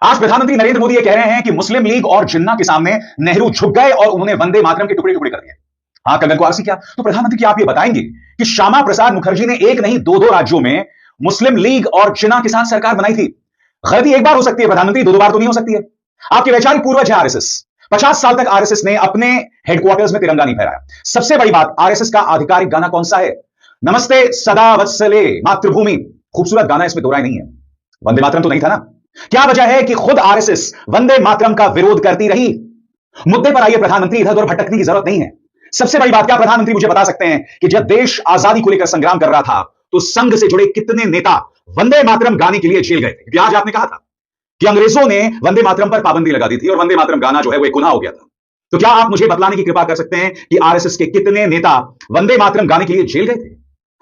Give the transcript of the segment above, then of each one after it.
आज प्रधानमंत्री नरेंद्र मोदी ये कह रहे हैं कि मुस्लिम लीग और जिन्ना के सामने नेहरू झुक गए और उन्होंने वंदे मातरम के टुकड़े टुकड़े कर दिए। हाँ, कंगन को आरसी क्या? तो प्रधानमंत्री क्या आप ये बताएंगे कि श्यामा प्रसाद मुखर्जी ने एक नहीं दो राज्यों में मुस्लिम लीग और जिन्ना के साथ सरकार बनाई थी? गलती एक बार हो सकती है प्रधानमंत्री, दो बार तो नहीं हो सकती है। आपके वैचारिक पूर्वज है आरएसएस। 50 साल तक आरएसएस ने अपने हेडक्वार्टर्स में तिरंगा नहीं फहराया। सबसे बड़ी बात, आरएसएस का आधिकारिक गाना कौन सा है? नमस्ते सदा वत्सले मातृभूमि। खूबसूरत गाना, इसमें दो राय नहीं है। वंदे मातरम तो नहीं था ना? क्या वजह है कि खुद आरएसएस वंदे मातरम का विरोध करती रही? मुद्दे पर आइए प्रधानमंत्री, इधर उधर भटकने की जरूरत नहीं है। सबसे बड़ी बात, क्या प्रधानमंत्री मुझे बता सकते हैं कि जब देश आजादी को लेकर संग्राम कर रहा था तो संघ से जुड़े कितने नेता वंदे मातरम गाने के लिए जेल गए थे? क्योंकि आज आपने कहा था कि अंग्रेजों ने वंदे मातरम पर पाबंदी लगा दी थी और वंदे मातरम गाना जो है वो एक गुनाह हो गया था। तो क्या आप मुझे बतलाने की कृपा कर सकते हैं कि आरएसएस के कितने नेता वंदे मातरम गाने के लिए जेल गए थे?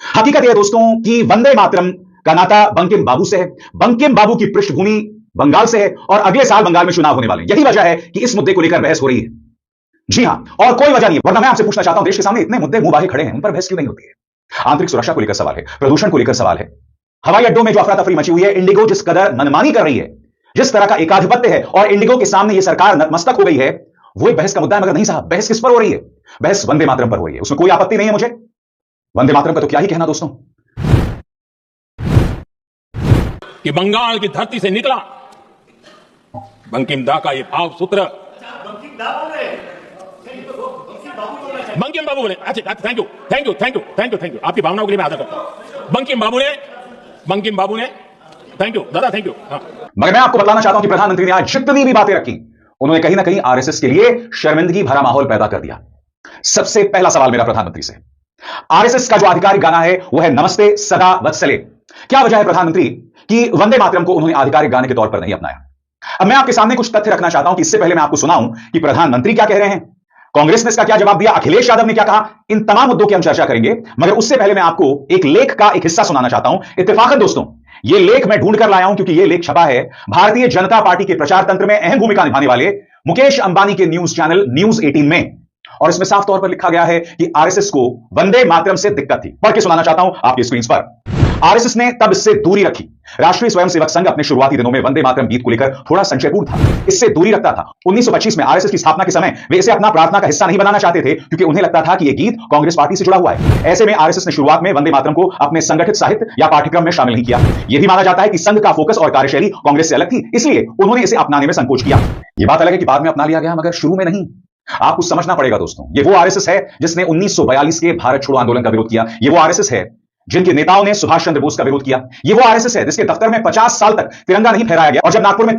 हकीकत यह दोस्तों कि वंदे मातरम का नाता बंकिम बाबू से है। बंकिम बाबू की पृष्ठभूमि बंगाल से है और अगले साल बंगाल में चुनाव होने वाले हैं। यही वजह है कि इस मुद्दे को लेकर बहस हो रही है। जी हां, और कोई वजह नहीं। वरना मैं आपसे पूछना चाहता हूं, देश के सामने इतने मुद्दे मुंह बाहे खड़े हैं, उन पर बहस क्यों नहीं होती है? आंतरिक सुरक्षा को लेकर सवाल है, प्रदूषण को लेकर सवाल है, हवाई अड्डों में जो अफरा तफरी मची हुई है, इंडिगो जिस कदर मनमानी कर रही है, जिस तरह का एकाधिपत्य है और इंडिगो के सामने यह सरकार नतमस्तक हो गई है, वो एक बहस का मुद्दा है। मगर नहीं साहब, बहस किस पर हो रही है? बहस वंदे मातरम पर हो रही है। उसमें कोई आपत्ति नहीं है मुझे। वंदे मातरम का तो क्या ही कहना दोस्तों, कि बंगाल की धरती से निकला बंकिम दा का ये भाव सूत्र। बंकिम बाबू बोले, अच्छा थैंक यू आपकी भावनाओं के लिए मैं आदर करता हूं। बंकिम बाबू ने थैंक यू दादा, थैंक यू। मगर मैं आपको बताना चाहता हूं कि प्रधानमंत्री ने आज जितनी भी बातें रखी, उन्होंने कहीं ना कहीं आरएसएस के लिए शर्मिंदगी भरा माहौल पैदा कर दिया। सबसे पहला सवाल मेरा प्रधानमंत्री से, आरएसएस का जो आधिकारिक गाना है वो है नमस्ते सदा वत्सले। क्या वजह है प्रधानमंत्री कि वंदे मातरम को उन्होंने आधिकारिक गाने के तौर पर नहीं अपनाया? अब मैं आपके सामने कुछ तथ्य रखना चाहता हूं कि इससे पहले मैं आपको सुनाऊं कि प्रधानमंत्री क्या कह रहे हैं, कांग्रेस ने इसका क्या जवाब दिया, अखिलेश यादव ने क्या कहा। इन तमाम मुद्दों की हम चर्चा करेंगे, मगर उससे पहले मैं आपको एक लेख का एक हिस्सा सुनाना चाहता हूं। इत्तेफाकन दोस्तों, यह लेख मैं ढूंढ कर लाया हूं क्योंकि यह लेख छपा है भारतीय जनता पार्टी के प्रचार तंत्र में अहम भूमिका निभाने वाले मुकेश अंबानी के न्यूज चैनल न्यूज 18 में, और इसमें साफ तौर पर लिखा गया है कि आरएसएस को वंदे मातरम से दिक्कत थी। पढ़ के सुनाना चाहता हूं आपकी स्क्रीन पर। आरएसएस ने तब इससे दूरी रखी। राष्ट्रीय स्वयंसेवक संघ अपने शुरुआती दिनों में वंदे मातरम गीत को लेकर थोड़ा संशयपूर्ण था, इससे दूरी रखता था। 1925 में आरएसएस की स्थापना के समय वे इसे अपना प्रार्थना का हिस्सा नहीं बनाना चाहते थे क्योंकि उन्हें लगता था कि यह गीत कांग्रेस पार्टी से जुड़ा हुआ है। ऐसे में आरएसएस ने शुरुआत में वंदे मातरम को अपने संगठित साहित्य या पाठ्यक्रम में शामिल नहीं किया। यह भी माना जाता है कि संघ का फोकस और कार्यशैली कांग्रेस से अलग थी, इसलिए उन्होंने इसे अपनाने में संकोच किया। यह बात अलग है कि बाद में अपना लिया गया, मगर शुरू में नहीं। आपको समझना पड़ेगा दोस्तों, ये वो आरएसएस है जिसने 1942 के भारत छोड़ो आंदोलन का विरोध किया। ये वो आरएसएस है जिनके नेताओं ने सुभाष चंद्र बोस का विरोध किया। ये वो आरएसएस है जिसके दफ्तर में 50 साल तक तिरंगा नहीं फहराया गया और जब नागपुर में